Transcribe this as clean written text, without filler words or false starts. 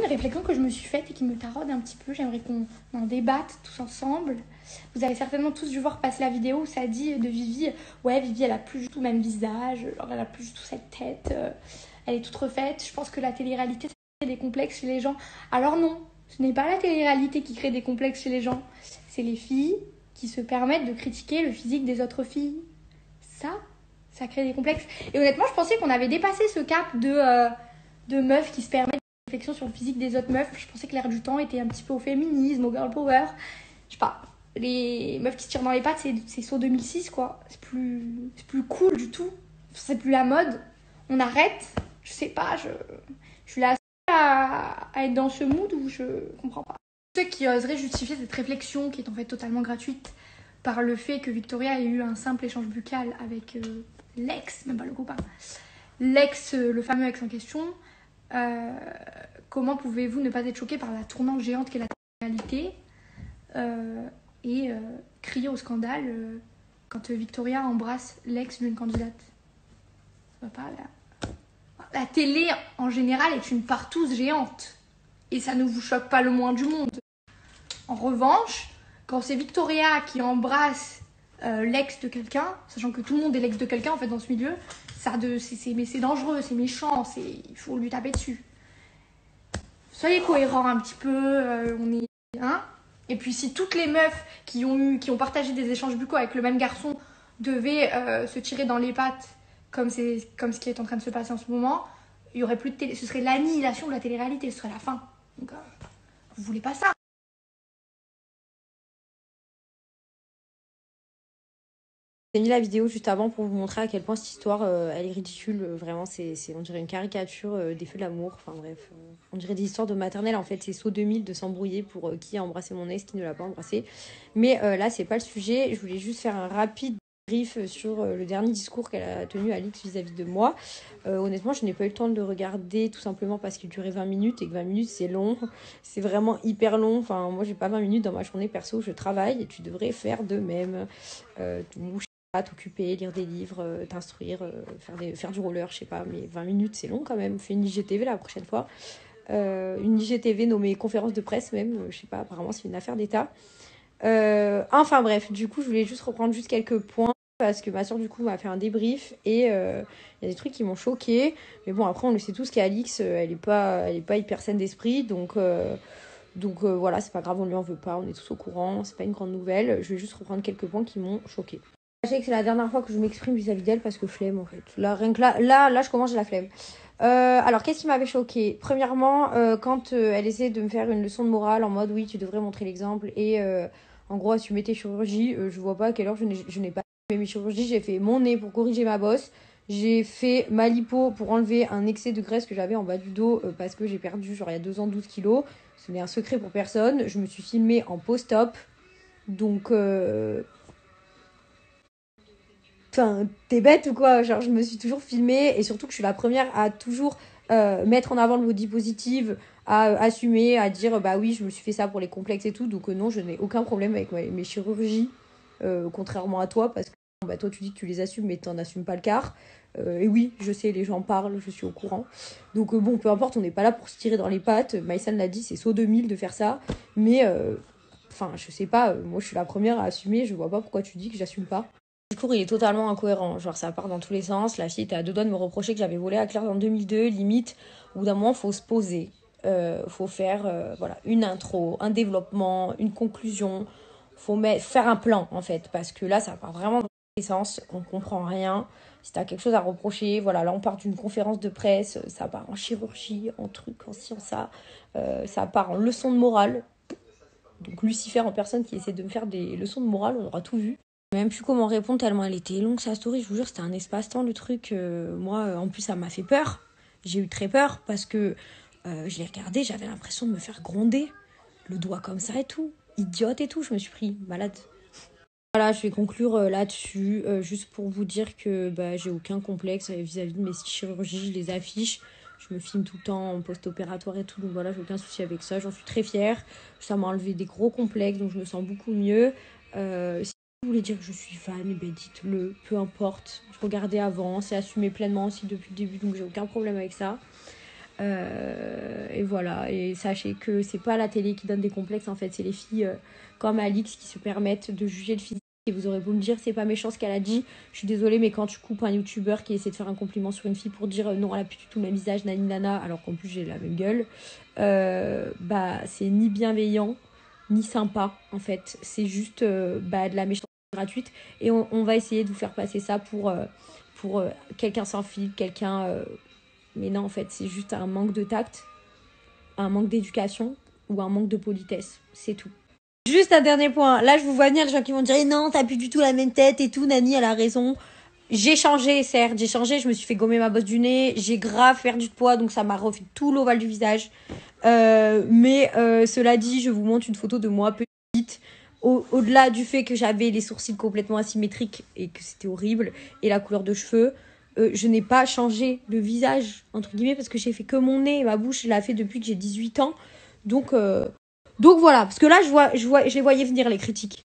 une réflexion que je me suis faite et qui me taraude un petit peu. J'aimerais qu'on en débatte tous ensemble. Vous avez certainement tous dû voir passer la vidéo où ça dit de Vivi, ouais, Vivi, elle a plus du tout le même visage, genre elle a plus du tout cette tête, elle est toute refaite. Je pense que la télé-réalité, ça crée des complexes chez les gens. Alors non, ce n'est pas la télé-réalité qui crée des complexes chez les gens. C'est les filles qui se permettent de critiquer le physique des autres filles. Ça crée des complexes. Et honnêtement, je pensais qu'on avait dépassé ce cap de meufs qui se permettent des réflexions sur le physique des autres meufs. Je pensais que l'air du temps était un petit peu au féminisme, au girl power. Je sais pas, les meufs qui se tirent dans les pattes, c'est saut 2006, quoi. C'est plus cool du tout. C'est plus la mode. On arrête. Je sais pas, je suis là à être dans ce mood où je comprends pas. Ceux qui oseraient justifier cette réflexion, qui est en fait totalement gratuite, par le fait que Victoria ait eu un simple échange buccal avec l'ex, même pas le copain, l'ex, le fameux ex en question, comment pouvez-vous ne pas être choqué par la tournante géante qu'est la réalité et crier au scandale quand Victoria embrasse l'ex d'une candidate? Ça va pas, la télé en général est une partouze géante et ça ne vous choque pas le moins du monde. En revanche, quand c'est Victoria qui embrasse l'ex de quelqu'un, sachant que tout le monde est l'ex de quelqu'un en fait dans ce milieu, mais c'est dangereux, c'est méchant, il faut lui taper dessus. Soyez cohérents un petit peu, on est hein. Et puis si toutes les meufs qui ont partagé des échanges buccaux avec le même garçon devaient se tirer dans les pattes comme ce qui est en train de se passer en ce moment, il y aurait plus de télé, ce serait l'annihilation de la télé-réalité, ce serait la fin. Donc vous voulez pas ça. J'ai mis la vidéo juste avant pour vous montrer à quel point cette histoire elle est ridicule. Vraiment, on dirait une caricature des feux de l'amour. Enfin bref, on dirait des histoires de maternelle. En fait, c'est saut 2000 de s'embrouiller pour qui a embrassé mon ex, qui ne l'a pas embrassé. Mais là, c'est pas le sujet. Je voulais juste faire un rapide brief sur le dernier discours qu'elle a tenu Alix vis-à-vis de moi. Honnêtement, je n'ai pas eu le temps de le regarder tout simplement parce qu'il durait 20 minutes et que 20 minutes c'est long. C'est vraiment hyper long. Enfin, moi, j'ai pas 20 minutes dans ma journée perso. Je travaille et tu devrais faire de même. T'occuper, lire des livres, t'instruire, faire du roller, je sais pas, mais 20 minutes c'est long quand même. Fais une IGTV la prochaine fois. Une IGTV nommée conférence de presse même, je sais pas, apparemment c'est une affaire d'État. Enfin bref, du coup je voulais juste reprendre juste quelques points parce que ma soeur du coup m'a fait un débrief et il y a des trucs qui m'ont choquée. Mais bon, après on le sait tous qu'Alix, elle est pas hyper saine d'esprit, donc voilà, c'est pas grave, on lui en veut pas, on est tous au courant, c'est pas une grande nouvelle. Je vais juste reprendre quelques points qui m'ont choquée. Sachez que c'est la dernière fois que je m'exprime vis-à-vis d'elle parce que flemme en fait. Là, rien que là, je commence, j'ai la flemme. Alors, qu'est-ce qui m'avait choquée? Premièrement, quand elle essayait de me faire une leçon de morale en mode oui, tu devrais montrer l'exemple et en gros assumer tes chirurgies. Je vois pas à quelle heure je n'ai pas fait mes chirurgies. J'ai fait mon nez pour corriger ma bosse. J'ai fait ma lipo pour enlever un excès de graisse que j'avais en bas du dos parce que j'ai perdu genre il y a 2 ans 12 kilos. Ce n'est un secret pour personne. Je me suis filmée en post-op. Donc enfin, t'es bête ou quoi? Genre, je me suis toujours filmée et surtout que je suis la première à toujours mettre en avant le body positive, à assumer, à dire bah oui, je me suis fait ça pour les complexes et tout. Donc non, je n'ai aucun problème avec mes chirurgies, contrairement à toi, parce que bah, toi tu dis que tu les assumes, mais t'en assumes pas le quart. Et oui, je sais, les gens parlent, je suis au courant. Donc bon, peu importe, on n'est pas là pour se tirer dans les pattes. Maïsan l'a dit, c'est saut 2000 de faire ça. Mais enfin, je sais pas, moi je suis la première à assumer, je vois pas pourquoi tu dis que j'assume pas. Le discours, il est totalement incohérent. Genre, ça part dans tous les sens. La fille était à 2 doigts de me reprocher que j'avais volé à Claire en 2002. Limite, au bout d'un moment, faut se poser. Faut faire voilà, une intro, un développement, une conclusion. Faut faire un plan, en fait. Parce que là, ça part vraiment dans tous les sens. On comprend rien. Si t'as quelque chose à reprocher, voilà, là, on part d'une conférence de presse. Ça part en chirurgie, en truc, en ci, en ça. Ça part en leçon de morale. Donc, Lucifer en personne qui essaie de me faire des leçons de morale, on aura tout vu. Je sais même plus comment répondre tellement elle était longue sa story, je vous jure c'était un espace-temps le truc. Moi en plus ça m'a fait peur, j'ai eu très peur parce que je l'ai regardé, j'avais l'impression de me faire gronder, le doigt comme ça et tout, idiote et tout, je me suis pris malade. Voilà, je vais conclure là-dessus, juste pour vous dire que bah, j'ai aucun complexe vis-à-vis de mes chirurgies, je les affiche, je me filme tout le temps en post-opératoire et tout, donc voilà, j'ai aucun souci avec ça, j'en suis très fière, ça m'a enlevé des gros complexes, donc je me sens beaucoup mieux. Si vous voulez dire que je suis fan, eh ben dites-le, peu importe. Je regardais avant, c'est assumé pleinement aussi depuis le début, donc j'ai aucun problème avec ça. Et voilà, et sachez que c'est pas la télé qui donne des complexes, en fait, c'est les filles comme Alix qui se permettent de juger le physique. Et vous aurez beau me dire, c'est pas méchant ce qu'elle a dit, je suis désolée, mais quand tu coupes un youtubeur qui essaie de faire un compliment sur une fille pour dire non, elle a plus du tout le même visage, nani nana, alors qu'en plus j'ai la même gueule, bah c'est ni bienveillant, ni sympa, en fait. C'est juste de la méchanceté gratuite. Et on va essayer de vous faire passer ça pour quelqu'un sans fil, quelqu'un... mais non, en fait, c'est juste un manque de tact, un manque d'éducation ou un manque de politesse. C'est tout. Juste un dernier point. Là, je vous vois venir les gens qui vont dire non, t'as plus du tout la même tête et tout. Nani, elle a raison. J'ai changé, certes. J'ai changé. Je me suis fait gommer ma bosse du nez. J'ai grave perdu de poids. Donc, ça m'a refait tout l'ovale du visage. Mais cela dit, je vous montre une photo de moi petite. Au-delà du fait que j'avais les sourcils complètement asymétriques et que c'était horrible. Et la couleur de cheveux. Je n'ai pas changé de visage, entre guillemets, parce que j'ai fait que mon nez et ma bouche, je l'ai fait depuis que j'ai 18 ans. Donc voilà, parce que là, je les voyais venir, les critiques.